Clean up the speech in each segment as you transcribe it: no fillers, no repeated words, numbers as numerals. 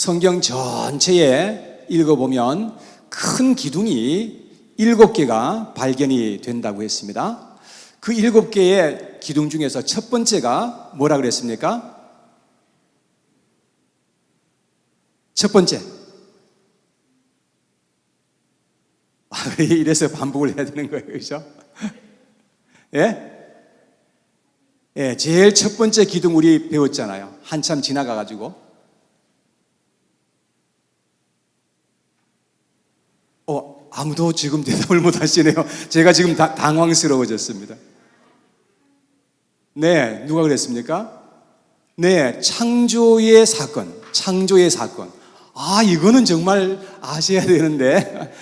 성경 전체에 읽어보면 큰 기둥이 7개가 발견이 된다고 했습니다. 그 7개의 기둥 중에서 첫 번째가 뭐라 그랬습니까? 첫 번째. 이래서 반복을 해야 되는 거예요, 그렇죠? 예? 예, 제일 첫 번째 기둥 우리 배웠잖아요. 한참 지나가가지고. 아무도 지금 대답을 못 하시네요. 제가 지금 당황스러워졌습니다. 네, 누가 그랬습니까? 네, 창조의 사건. 창조의 사건. 이거는 정말 아셔야 되는데,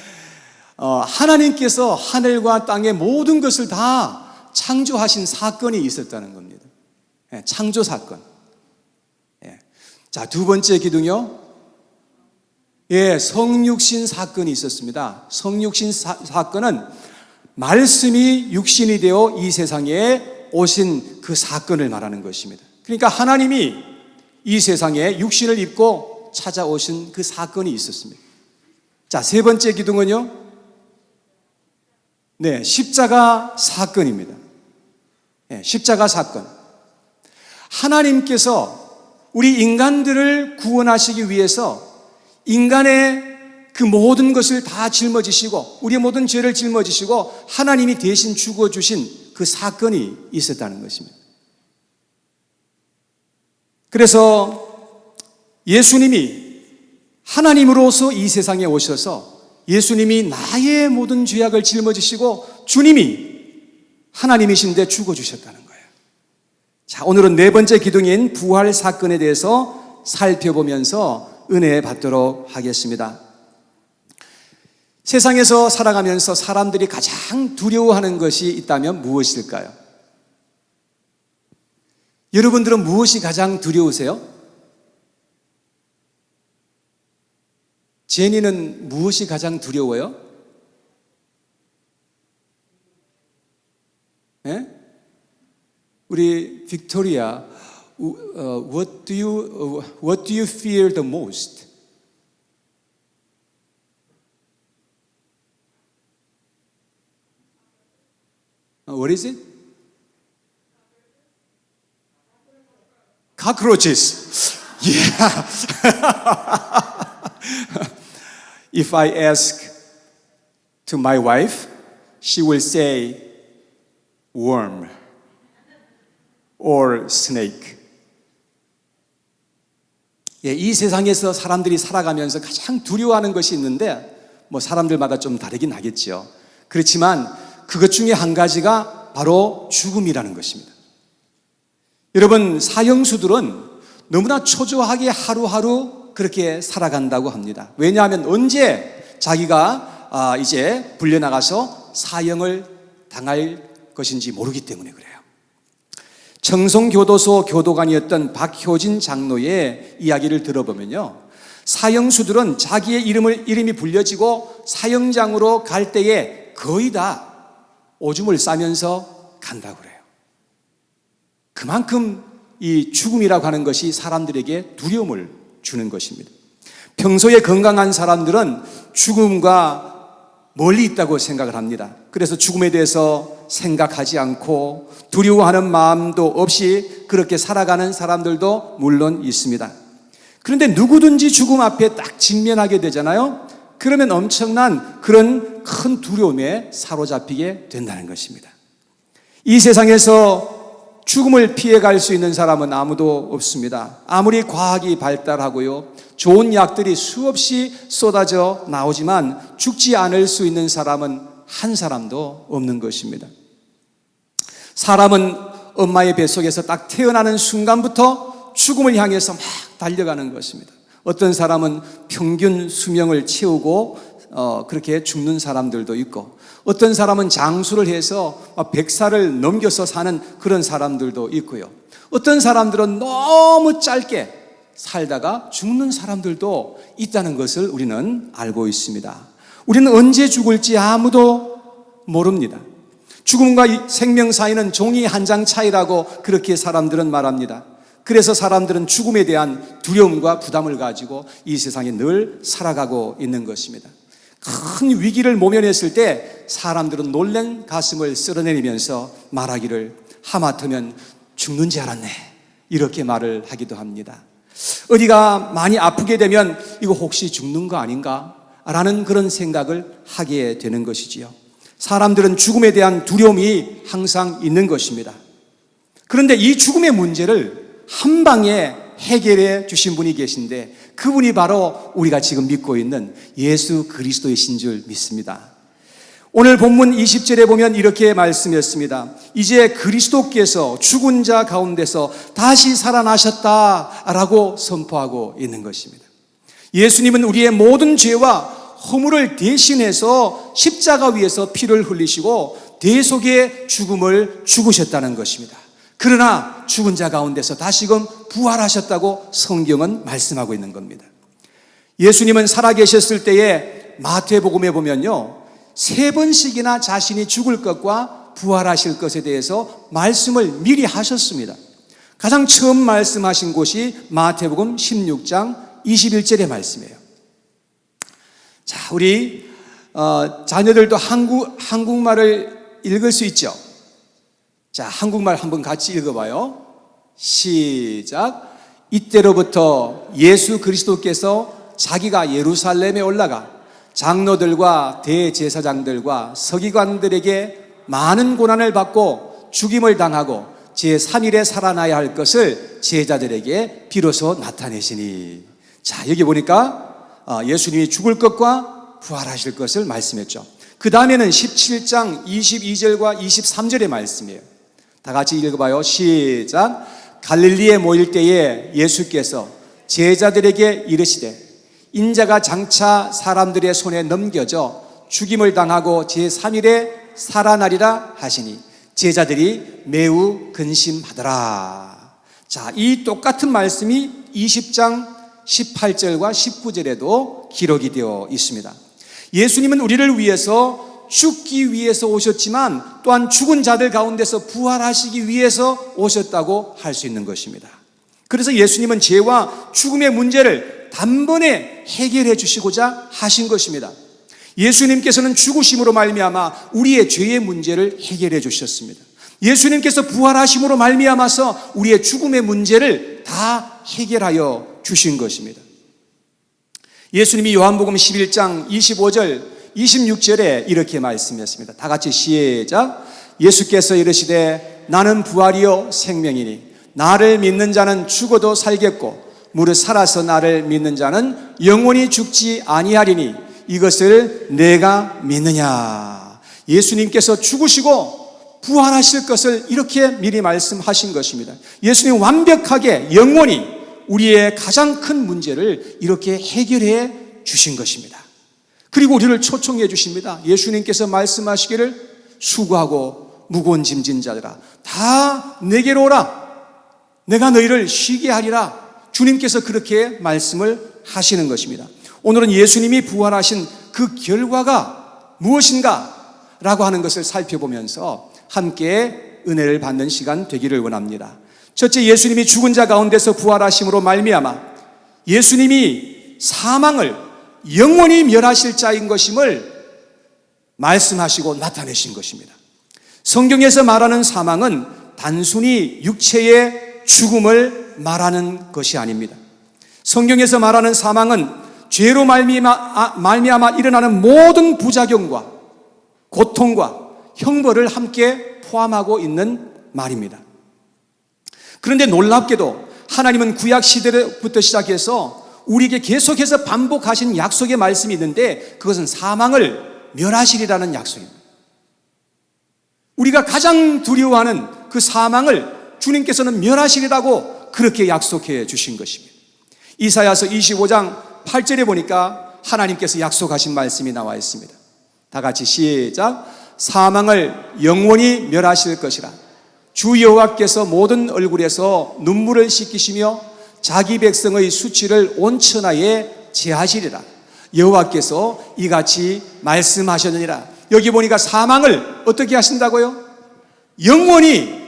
하나님께서 하늘과 땅의 모든 것을 다 창조하신 사건이 있었다는 겁니다. 예, 창조 사건. 예. 자, 두 번째 기둥이요. 예, 성육신 사건이 있었습니다. 성육신 사건은 말씀이 육신이 되어 이 세상에 오신 그 사건을 말하는 것입니다. 그러니까 하나님이 이 세상에 육신을 입고 찾아오신 그 사건이 있었습니다. 자, 세 번째 기둥은요. 네, 십자가 사건입니다. 네, 십자가 사건. 하나님께서 우리 인간들을 구원하시기 위해서 인간의 그 모든 것을 다 짊어지시고 우리의 모든 죄를 짊어지시고 하나님이 대신 죽어주신 그 사건이 있었다는 것입니다. 그래서 예수님이 하나님으로서 이 세상에 오셔서 예수님이 나의 모든 죄악을 짊어지시고 주님이 하나님이신데 죽어주셨다는 거예요. 자, 오늘은 네 번째 기둥인 부활 사건에 대해서 살펴보면서 은혜 받도록 하겠습니다. 세상에서 살아가면서 사람들이 가장 두려워하는 것이 있다면 무엇일까요? 여러분들은 무엇이 가장 두려우세요? 제니는 무엇이 가장 두려워요? 네? 우리 빅토리아, what do you fear the most? What is it? Cockroaches. Yeah. If I ask to my wife, she will say worm or snake. 예, 이 세상에서 사람들이 살아가면서 가장 두려워하는 것이 있는데 사람들마다 좀 다르긴 하겠죠. 그렇지만 그것 중에 한 가지가 바로 죽음이라는 것입니다. 여러분, 사형수들은 너무나 초조하게 하루하루 그렇게 살아간다고 합니다. 왜냐하면 언제 자기가 이제 불려나가서 사형을 당할 것인지 모르기 때문에 그래요. 청송교도소 교도관이었던 박효진 장로의 이야기를 들어보면요, 사형수들은 자기의 이름이 불려지고 사형장으로 갈 때에 거의 다 오줌을 싸면서 간다고 그래요. 그만큼 이 죽음이라고 하는 것이 사람들에게 두려움을 주는 것입니다. 평소에 건강한 사람들은 죽음과 멀리 있다고 생각을 합니다. 그래서 죽음에 대해서 생각하지 않고 두려워하는 마음도 없이 그렇게 살아가는 사람들도 물론 있습니다. 그런데 누구든지 죽음 앞에 딱 직면하게 되잖아요. 그러면 엄청난 그런 큰 두려움에 사로잡히게 된다는 것입니다. 이 세상에서 죽음을 피해갈 수 있는 사람은 아무도 없습니다. 아무리 과학이 발달하고요, 좋은 약들이 수없이 쏟아져 나오지만 죽지 않을 수 있는 사람은 한 사람도 없는 것입니다. 사람은 엄마의 뱃속에서 딱 태어나는 순간부터 죽음을 향해서 막 달려가는 것입니다. 어떤 사람은 평균 수명을 채우고 그렇게 죽는 사람들도 있고, 어떤 사람은 장수를 해서 100살을 넘겨서 사는 그런 사람들도 있고요. 어떤 사람들은 너무 짧게 살다가 죽는 사람들도 있다는 것을 우리는 알고 있습니다. 우리는 언제 죽을지 아무도 모릅니다. 죽음과 생명 사이는 종이 한 장 차이라고 그렇게 사람들은 말합니다. 그래서 사람들은 죽음에 대한 두려움과 부담을 가지고 이 세상에 늘 살아가고 있는 것입니다. 큰 위기를 모면했을 때 사람들은 놀란 가슴을 쓸어내리면서 말하기를 하마터면 죽는 줄 알았네, 이렇게 말을 하기도 합니다. 어디가 많이 아프게 되면 이거 혹시 죽는 거 아닌가? 라는 그런 생각을 하게 되는 것이지요. 사람들은 죽음에 대한 두려움이 항상 있는 것입니다. 그런데 이 죽음의 문제를 한 방에 해결해 주신 분이 계신데 그분이 바로 우리가 지금 믿고 있는 예수 그리스도이신 줄 믿습니다. 오늘 본문 20절에 보면 이렇게 말씀했습니다. 이제 그리스도께서 죽은 자 가운데서 다시 살아나셨다라고 선포하고 있는 것입니다. 예수님은 우리의 모든 죄와 허물을 대신해서 십자가 위에서 피를 흘리시고 대속의 죽음을 죽으셨다는 것입니다. 그러나 죽은 자 가운데서 다시금 부활하셨다고 성경은 말씀하고 있는 겁니다. 예수님은 살아계셨을 때에 마태복음에 보면요, 3번씩이나 자신이 죽을 것과 부활하실 것에 대해서 말씀을 미리 하셨습니다. 가장 처음 말씀하신 곳이 마태복음 16장 21절의 말씀이에요. 자, 우리 자녀들도 한국말을 읽을 수 있죠? 자, 한국말 한번 같이 읽어봐요. 시작. 이때로부터 예수 그리스도께서 자기가 예루살렘에 올라가 장로들과 대제사장들과 서기관들에게 많은 고난을 받고 죽임을 당하고 제3일에 살아나야 할 것을 제자들에게 비로소 나타내시니. 자, 여기 보니까 예수님이 죽을 것과 부활하실 것을 말씀했죠. 그 다음에는 17장 22절과 23절의 말씀이에요. 다 같이 읽어봐요. 시작. 갈릴리에 모일 때에 예수께서 제자들에게 이르시되 인자가 장차 사람들의 손에 넘겨져 죽임을 당하고 제3일에 살아나리라 하시니 제자들이 매우 근심하더라. 자, 이 똑같은 말씀이 20장 18절과 19절에도 기록이 되어 있습니다. 예수님은 우리를 위해서 죽기 위해서 오셨지만 또한 죽은 자들 가운데서 부활하시기 위해서 오셨다고 할 수 있는 것입니다. 그래서 예수님은 죄와 죽음의 문제를 단번에 해결해 주시고자 하신 것입니다. 예수님께서는 죽으심으로 말미암아 우리의 죄의 문제를 해결해 주셨습니다. 예수님께서 부활하심으로 말미암아서 우리의 죽음의 문제를 다 해결하여 주신 것입니다. 예수님이 요한복음 11장 25절 26절에 이렇게 말씀했습니다. 다 같이 시작. 예수께서 이르시되 나는 부활이요 생명이니 나를 믿는 자는 죽어도 살겠고 무릇 살아서 나를 믿는 자는 영원히 죽지 아니하리니 이것을 내가 믿느냐. 예수님께서 죽으시고 부활하실 것을 이렇게 미리 말씀하신 것입니다. 예수님 완벽하게 영원히 우리의 가장 큰 문제를 이렇게 해결해 주신 것입니다. 그리고 우리를 초청해 주십니다. 예수님께서 말씀하시기를 수고하고 무거운 짐진 자들아 다 내게로 오라. 내가 너희를 쉬게 하리라. 주님께서 그렇게 말씀을 하시는 것입니다. 오늘은 예수님이 부활하신 그 결과가 무엇인가 라고 하는 것을 살펴보면서 함께 은혜를 받는 시간 되기를 원합니다. 첫째, 예수님이 죽은 자 가운데서 부활하심으로 말미암아 예수님이 사망을 영원히 멸하실 자인 것임을 말씀하시고 나타내신 것입니다. 성경에서 말하는 사망은 단순히 육체의 죽음을 말하는 것이 아닙니다. 성경에서 말하는 사망은 죄로 말미암아 일어나는 모든 부작용과 고통과 형벌을 함께 포함하고 있는 말입니다. 그런데 놀랍게도 하나님은 구약 시대부터 시작해서 우리에게 계속해서 반복하신 약속의 말씀이 있는데 그것은 사망을 멸하시리라는 약속입니다. 우리가 가장 두려워하는 그 사망을 주님께서는 멸하시리라고 그렇게 약속해 주신 것입니다. 이사야서 25장 8절에 보니까 하나님께서 약속하신 말씀이 나와 있습니다. 다 같이 시작. 사망을 영원히 멸하실 것이라. 주 여호와께서 모든 얼굴에서 눈물을 씻기시며 자기 백성의 수치를 온 천하에 제하시리라. 여호와께서 이같이 말씀하셨느니라. 여기 보니까 사망을 어떻게 하신다고요? 영원히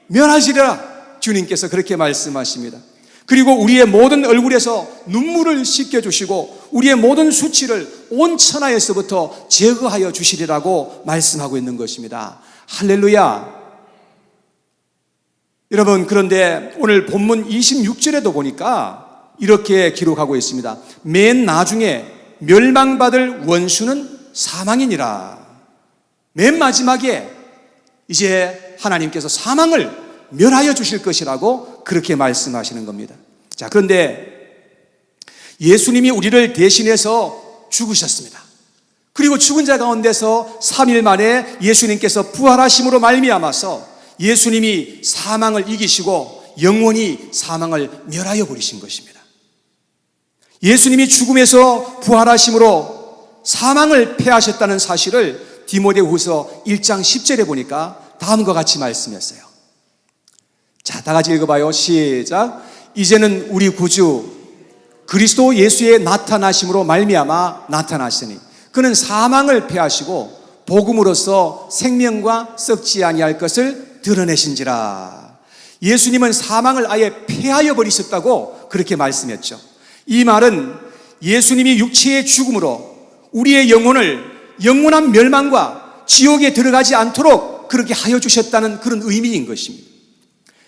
멸하시리라. 주님께서 그렇게 말씀하십니다. 그리고 우리의 모든 얼굴에서 눈물을 씻겨주시고 우리의 모든 수치를 온 천하에서부터 제거하여 주시리라고 말씀하고 있는 것입니다. 할렐루야. 여러분, 그런데 오늘 본문 26절에도 보니까 이렇게 기록하고 있습니다. 맨 나중에 멸망받을 원수는 사망이니라. 맨 마지막에 이제 하나님께서 사망을 멸하여 주실 것이라고 그렇게 말씀하시는 겁니다. 자, 그런데 예수님이 우리를 대신해서 죽으셨습니다. 그리고 죽은 자 가운데서 3일 만에 예수님께서 부활하심으로 말미암아서 예수님이 사망을 이기시고 영원히 사망을 멸하여 버리신 것입니다. 예수님이 죽음에서 부활하심으로 사망을 패하셨다는 사실을 디모데후서 1장 10절에 보니까 다음과 같이 말씀했어요. 자, 다 같이 읽어봐요. 시작. 이제는 우리 구주 그리스도 예수의 나타나심으로 말미암아 나타나시니 그는 사망을 패하시고 복음으로써 생명과 썩지 아니할 것을 드러내신지라. 예수님은 사망을 아예 패하여 버리셨다고 그렇게 말씀했죠. 이 말은 예수님이 육체의 죽음으로 우리의 영혼을 영원한 멸망과 지옥에 들어가지 않도록 그렇게 하여 주셨다는 그런 의미인 것입니다.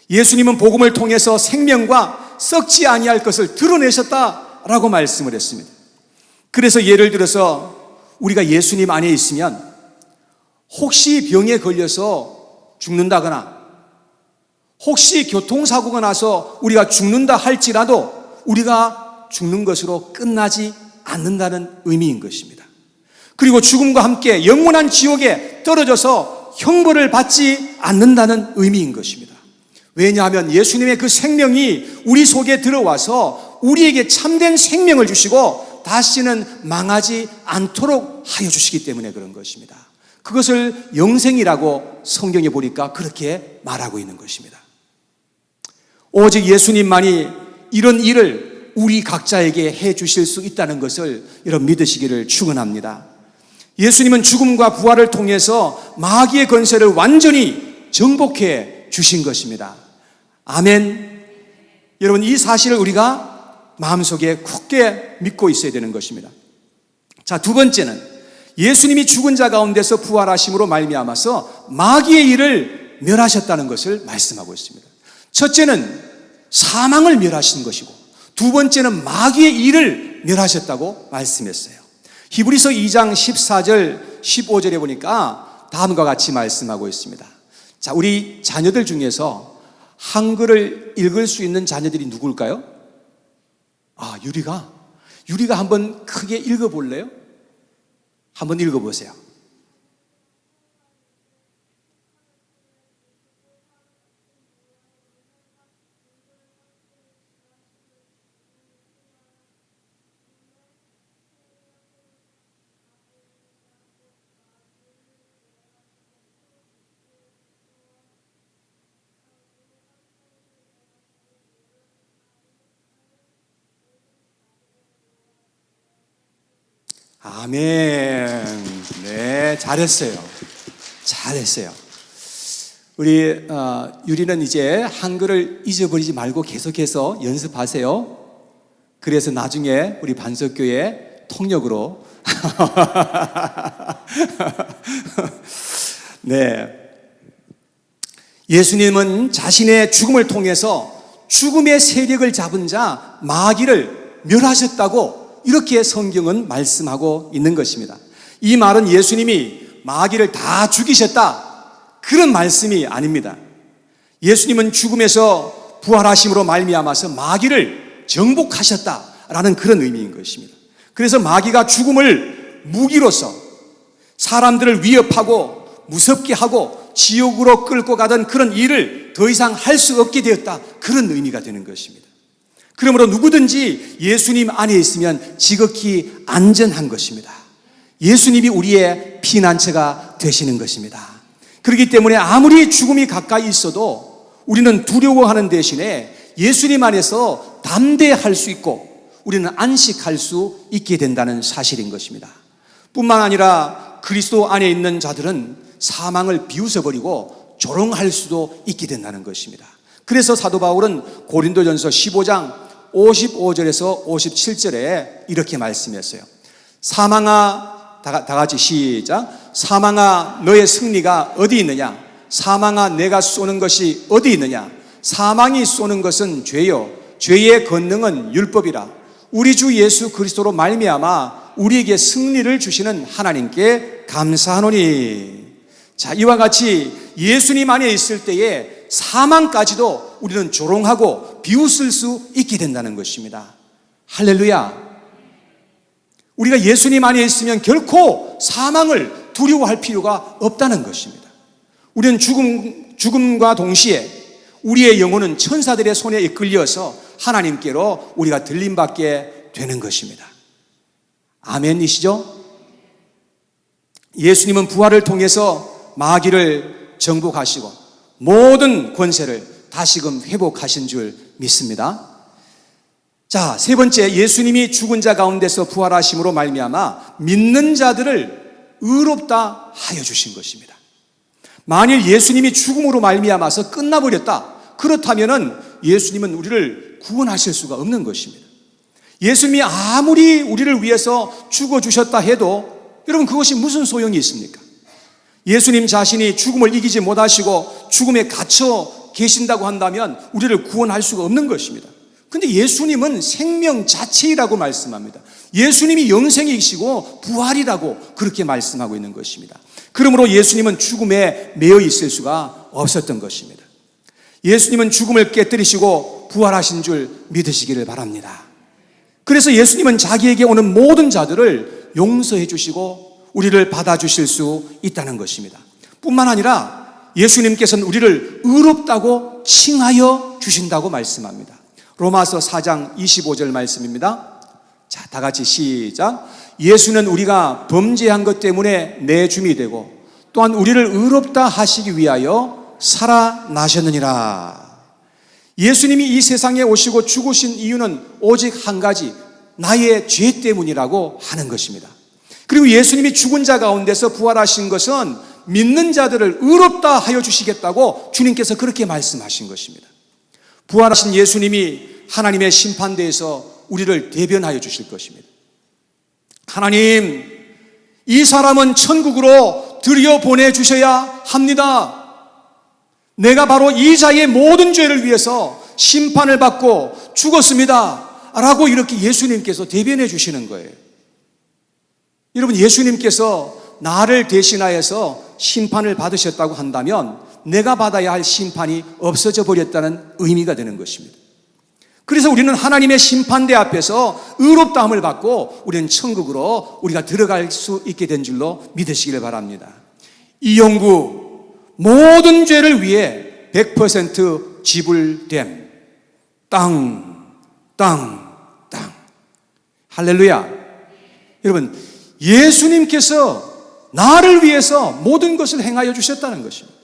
예수님은 복음을 통해서 생명과 썩지 아니할 것을 드러내셨다라고 말씀을 했습니다. 그래서 예를 들어서 우리가 예수님 안에 있으면 혹시 병에 걸려서 죽는다거나 혹시 교통사고가 나서 우리가 죽는다 할지라도 우리가 죽는 것으로 끝나지 않는다는 의미인 것입니다. 그리고 죽음과 함께 영원한 지옥에 떨어져서 형벌을 받지 않는다는 의미인 것입니다. 왜냐하면 예수님의 그 생명이 우리 속에 들어와서 우리에게 참된 생명을 주시고 다시는 망하지 않도록 하여 주시기 때문에 그런 것입니다. 그것을 영생이라고 성경에 보니까 그렇게 말하고 있는 것입니다. 오직 예수님만이 이런 일을 우리 각자에게 해 주실 수 있다는 것을 여러분 믿으시기를 축원합니다. 예수님은 죽음과 부활을 통해서 마귀의 권세를 완전히 정복해 주신 것입니다. 아멘. 여러분, 이 사실을 우리가 마음속에 굳게 믿고 있어야 되는 것입니다. 자, 두 번째는 예수님이 죽은 자 가운데서 부활하심으로 말미암아서 마귀의 일을 멸하셨다는 것을 말씀하고 있습니다. 첫째는 사망을 멸하신 것이고 두 번째는 마귀의 일을 멸하셨다고 말씀했어요. 히브리서 2장 14절 15절에 보니까 다음과 같이 말씀하고 있습니다. 자, 우리 자녀들 중에서 한글을 읽을 수 있는 자녀들이 누굴까요? 유리가 한번 크게 읽어볼래요? 한번 읽어보세요. 아멘. 네, 잘했어요. 우리 유리는 이제 한글을 잊어버리지 말고 계속해서 연습하세요. 그래서 나중에 우리 반석교회 통역으로 네. 예수님은 자신의 죽음을 통해서 죽음의 세력을 잡은 자 마귀를 멸하셨다고 이렇게 성경은 말씀하고 있는 것입니다. 이 말은 예수님이 마귀를 다 죽이셨다 그런 말씀이 아닙니다. 예수님은 죽음에서 부활하심으로 말미암아서 마귀를 정복하셨다라는 그런 의미인 것입니다. 그래서 마귀가 죽음을 무기로서 사람들을 위협하고 무섭게 하고 지옥으로 끌고 가던 그런 일을 더 이상 할 수 없게 되었다 그런 의미가 되는 것입니다. 그러므로 누구든지 예수님 안에 있으면 지극히 안전한 것입니다. 예수님이 우리의 피난처가 되시는 것입니다. 그렇기 때문에 아무리 죽음이 가까이 있어도 우리는 두려워하는 대신에 예수님 안에서 담대할 수 있고 우리는 안식할 수 있게 된다는 사실인 것입니다. 뿐만 아니라 그리스도 안에 있는 자들은 사망을 비웃어버리고 조롱할 수도 있게 된다는 것입니다. 그래서 사도 바울은 고린도전서 15장 55절에서 57절에 이렇게 말씀했어요. 사망아, 다 같이 시작. 사망아, 너의 승리가 어디 있느냐? 사망아, 내가 쏘는 것이 어디 있느냐? 사망이 쏘는 것은 죄요, 죄의 권능은 율법이라. 우리 주 예수 그리스도로 말미암아 우리에게 승리를 주시는 하나님께 감사하노니. 자, 이와 같이 예수님 안에 있을 때에 사망까지도 우리는 조롱하고 비웃을 수 있게 된다는 것입니다. 할렐루야. 우리가 예수님 안에 있으면 결코 사망을 두려워할 필요가 없다는 것입니다. 우리는 죽음과 동시에 우리의 영혼은 천사들의 손에 이끌려서 하나님께로 우리가 들림받게 되는 것입니다. 아멘이시죠? 예수님은 부활을 통해서 마귀를 정복하시고 모든 권세를 다시금 회복하신 줄 믿습니다. 자, 세 번째, 예수님이 죽은 자 가운데서 부활하심으로 말미암아 믿는 자들을 의롭다 하여 주신 것입니다. 만일 예수님이 죽음으로 말미암아서 끝나버렸다, 그렇다면은 예수님은 우리를 구원하실 수가 없는 것입니다. 예수님이 아무리 우리를 위해서 죽어주셨다 해도 여러분, 그것이 무슨 소용이 있습니까? 예수님 자신이 죽음을 이기지 못하시고 죽음에 갇혀 계신다고 한다면 우리를 구원할 수가 없는 것입니다. 근데 예수님은 생명 자체이라고 말씀합니다. 예수님이 영생이시고 부활이라고 그렇게 말씀하고 있는 것입니다. 그러므로 예수님은 죽음에 매여 있을 수가 없었던 것입니다. 예수님은 죽음을 깨뜨리시고 부활하신 줄 믿으시기를 바랍니다. 그래서 예수님은 자기에게 오는 모든 자들을 용서해 주시고 우리를 받아주실 수 있다는 것입니다. 뿐만 아니라 예수님께서는 우리를 의롭다고 칭하여 주신다고 말씀합니다. 로마서 4장 25절 말씀입니다. 자, 다 같이 시작. 예수는 우리가 범죄한 것 때문에 내줌이 되고 또한 우리를 의롭다 하시기 위하여 살아나셨느니라. 예수님이 이 세상에 오시고 죽으신 이유는 오직 한 가지, 나의 죄 때문이라고 하는 것입니다. 그리고 예수님이 죽은 자 가운데서 부활하신 것은 믿는 자들을 의롭다 하여 주시겠다고 주님께서 그렇게 말씀하신 것입니다. 부활하신 예수님이 하나님의 심판대에서 우리를 대변하여 주실 것입니다. 하나님, 이 사람은 천국으로 들여보내주셔야 합니다. 내가 바로 이 자의 모든 죄를 위해서 심판을 받고 죽었습니다 라고 이렇게 예수님께서 대변해 주시는 거예요. 여러분, 예수님께서 나를 대신하여서 심판을 받으셨다고 한다면 내가 받아야 할 심판이 없어져 버렸다는 의미가 되는 것입니다. 그래서 우리는 하나님의 심판대 앞에서 의롭다함을 받고 우리는 천국으로 우리가 들어갈 수 있게 된 줄로 믿으시기를 바랍니다. 이영구, 모든 죄를 위해 100% 지불됨. 땅. 할렐루야. 여러분, 예수님께서 나를 위해서 모든 것을 행하여 주셨다는 것입니다.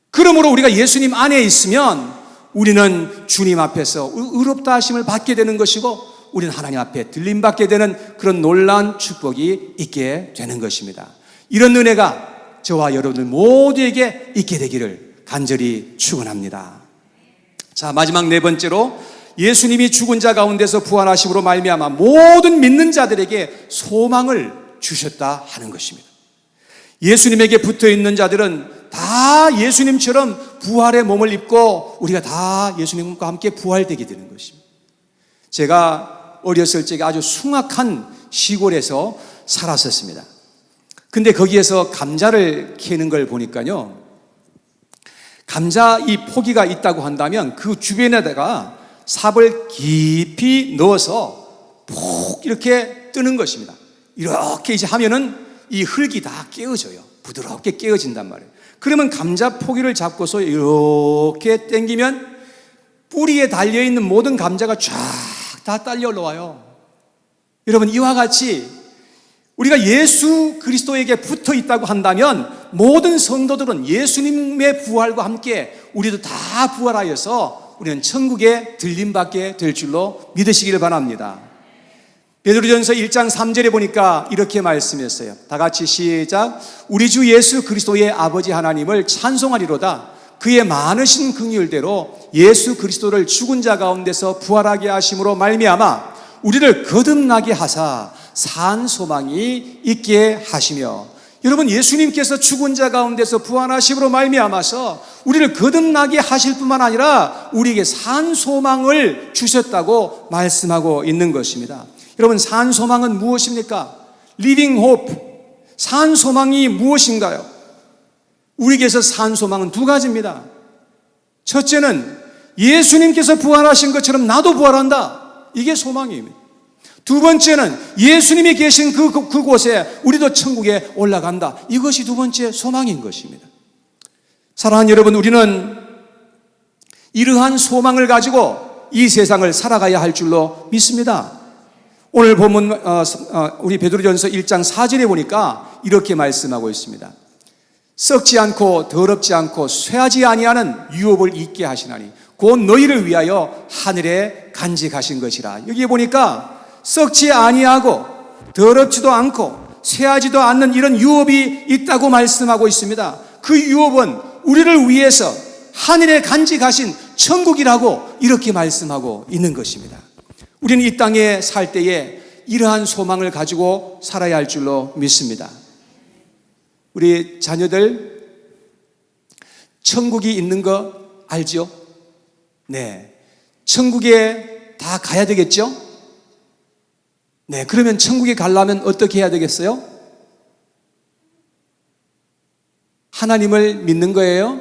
그러므로 우리가 예수님 안에 있으면 우리는 주님 앞에서 의롭다 하심을 받게 되는 것이고 우리는 하나님 앞에 들림받게 되는 그런 놀라운 축복이 있게 되는 것입니다. 이런 은혜가 저와 여러분들 모두에게 있게 되기를 간절히 축원합니다. 자, 마지막 네 번째로 예수님이 죽은 자 가운데서 부활하심으로 말미암아 모든 믿는 자들에게 소망을 주셨다 하는 것입니다. 예수님에게 붙어 있는 자들은 다 예수님처럼 부활의 몸을 입고 우리가 다 예수님과 함께 부활되게 되는 것입니다. 제가 어렸을 적에 아주 숭악한 시골에서 살았었습니다. 근데 거기에서 감자를 캐는 걸 보니까요, 감자 이 포기가 있다고 한다면 그 주변에다가 삽을 깊이 넣어서 푹 이렇게 뜨는 것입니다. 이렇게 이제 하면은 이 흙이 다 깨어져요. 부드럽게 깨어진단 말이에요. 그러면 감자 포기를 잡고서 이렇게 당기면 뿌리에 달려있는 모든 감자가 쫙 다 딸려 올라와요. 여러분, 이와 같이 우리가 예수 그리스도에게 붙어 있다고 한다면 모든 성도들은 예수님의 부활과 함께 우리도 다 부활하여서 우리는 천국에 들림받게 될 줄로 믿으시기를 바랍니다. 베드로전서 1장 3절에 보니까 이렇게 말씀했어요. 다 같이 시작. 우리 주 예수 그리스도의 아버지 하나님을 찬송하리로다. 그의 많으신 긍휼대로 예수 그리스도를 죽은 자 가운데서 부활하게 하심으로 말미암아 우리를 거듭나게 하사 산 소망이 있게 하시며, 여러분, 예수님께서 죽은 자 가운데서 부활하심으로 말미암아서 우리를 거듭나게 하실 뿐만 아니라 우리에게 산 소망을 주셨다고 말씀하고 있는 것입니다. 여러분, 산 소망은 무엇입니까? Living hope. 산 소망이 무엇인가요? 우리에게서 산 소망은 두 가지입니다. 첫째는 예수님께서 부활하신 것처럼 나도 부활한다. 이게 소망입니다. 두 번째는 예수님이 계신 그곳에 우리도 천국에 올라간다. 이것이 두 번째 소망인 것입니다. 사랑하는 여러분, 우리는 이러한 소망을 가지고 이 세상을 살아가야 할 줄로 믿습니다. 오늘 본문 우리 베드로전서 1장 4절에 보니까 이렇게 말씀하고 있습니다. 썩지 않고 더럽지 않고 쇠하지 아니하는 유업을 잊게 하시나니 곧 너희를 위하여 하늘에 간직하신 것이라. 여기에 보니까 썩지 아니하고 더럽지도 않고 쇠하지도 않는 이런 유업이 있다고 말씀하고 있습니다. 그 유업은 우리를 위해서 하늘에 간직하신 천국이라고 이렇게 말씀하고 있는 것입니다. 우리는 이 땅에 살 때에 이러한 소망을 가지고 살아야 할 줄로 믿습니다. 우리 자녀들 천국이 있는 거 알죠? 네. 천국에 다 가야 되겠죠? 네. 그러면 천국에 가려면 어떻게 해야 되겠어요? 하나님을 믿는 거예요?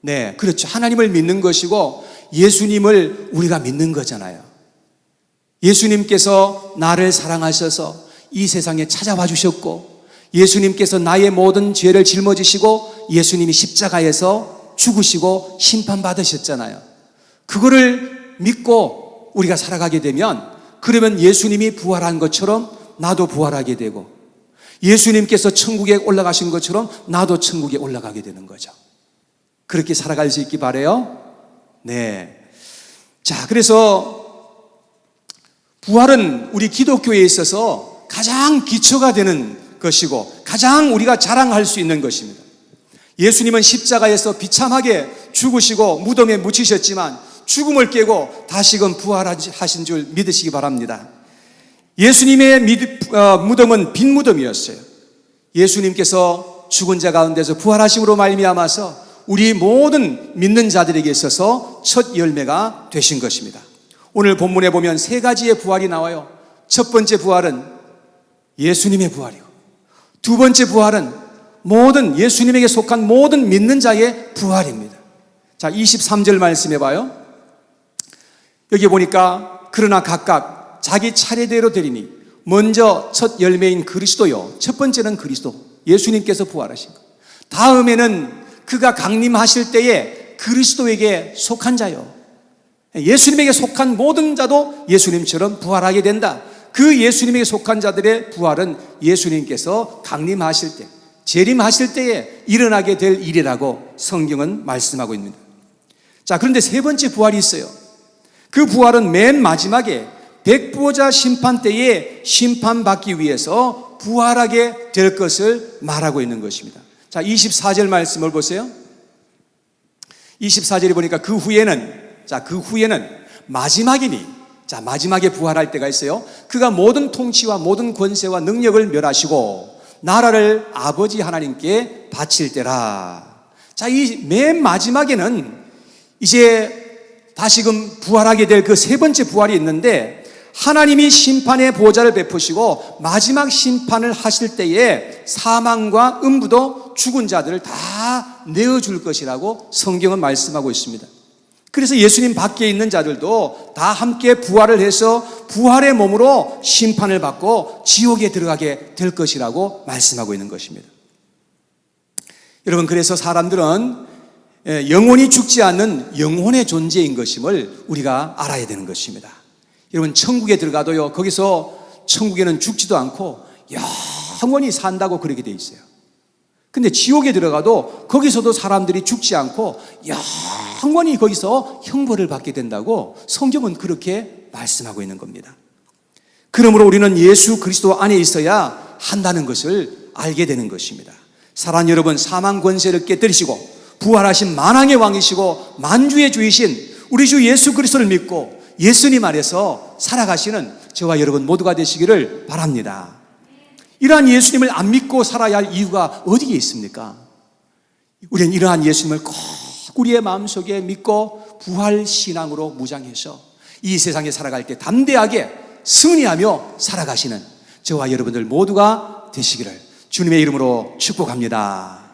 네. 그렇죠. 하나님을 믿는 것이고 예수님을 우리가 믿는 거잖아요. 예수님께서 나를 사랑하셔서 이 세상에 찾아와 주셨고, 예수님께서 나의 모든 죄를 짊어지시고 예수님이 십자가에서 죽으시고 심판받으셨잖아요. 그거를 믿고 우리가 살아가게 되면, 그러면 예수님이 부활한 것처럼 나도 부활하게 되고, 예수님께서 천국에 올라가신 것처럼 나도 천국에 올라가게 되는 거죠. 그렇게 살아갈 수 있기 바라요. 네. 자, 그래서 부활은 우리 기독교에 있어서 가장 기초가 되는 것이고 가장 우리가 자랑할 수 있는 것입니다. 예수님은 십자가에서 비참하게 죽으시고 무덤에 묻히셨지만 죽음을 깨고 다시금 부활하신 줄 믿으시기 바랍니다. 예수님의 무덤은 빈 무덤이었어요. 예수님께서 죽은 자 가운데서 부활하심으로 말미암아서 우리 모든 믿는 자들에게 있어서 첫 열매가 되신 것입니다. 오늘 본문에 보면 세 가지의 부활이 나와요. 첫 번째 부활은 예수님의 부활이고, 두 번째 부활은 모든 예수님에게 속한 모든 믿는 자의 부활입니다. 자, 23절 말씀해 봐요. 여기 보니까 그러나 각각 자기 차례대로 되리니 먼저 첫 열매인 그리스도요. 첫 번째는 그리스도, 예수님께서 부활하신 것. 다음에는 그가 강림하실 때에 그리스도에게 속한 자요. 예수님에게 속한 모든 자도 예수님처럼 부활하게 된다. 그 예수님에게 속한 자들의 부활은 예수님께서 강림하실 때, 재림하실 때에 일어나게 될 일이라고 성경은 말씀하고 있습니다. 자, 그런데 세 번째 부활이 있어요. 그 부활은 맨 마지막에 백부자 심판 때에 심판받기 위해서 부활하게 될 것을 말하고 있는 것입니다. 자, 24절 말씀을 보세요. 24절에 보니까 그 후에는 마지막이니, 자, 마지막에 부활할 때가 있어요. 그가 모든 통치와 모든 권세와 능력을 멸하시고 나라를 아버지 하나님께 바칠 때라. 자, 이 맨 마지막에는 이제 다시금 부활하게 될 그 세 번째 부활이 있는데, 하나님이 심판의 보좌를 베푸시고 마지막 심판을 하실 때에 사망과 음부도 죽은 자들을 다 내어줄 것이라고 성경은 말씀하고 있습니다. 그래서 예수님 밖에 있는 자들도 다 함께 부활을 해서 부활의 몸으로 심판을 받고 지옥에 들어가게 될 것이라고 말씀하고 있는 것입니다. 여러분, 그래서 사람들은 영원히 죽지 않는 영혼의 존재인 것임을 우리가 알아야 되는 것입니다. 여러분, 천국에 들어가도요, 거기서 천국에는 죽지도 않고 영원히 산다고 그렇게 돼 있어요. 근데 지옥에 들어가도 거기서도 사람들이 죽지 않고 영원히 거기서 형벌을 받게 된다고 성경은 그렇게 말씀하고 있는 겁니다. 그러므로 우리는 예수 그리스도 안에 있어야 한다는 것을 알게 되는 것입니다. 사랑하는 여러분, 사망 권세를 깨뜨리시고 부활하신 만왕의 왕이시고 만주의 주이신 우리 주 예수 그리스도를 믿고 예수님 안에서 살아가시는 저와 여러분 모두가 되시기를 바랍니다. 이러한 예수님을 안 믿고 살아야 할 이유가 어디에 있습니까? 우리는 이러한 예수님을 꼭 우리의 마음속에 믿고 부활신앙으로 무장해서 이 세상에 살아갈 때 담대하게 승리하며 살아가시는 저와 여러분들 모두가 되시기를 주님의 이름으로 축복합니다.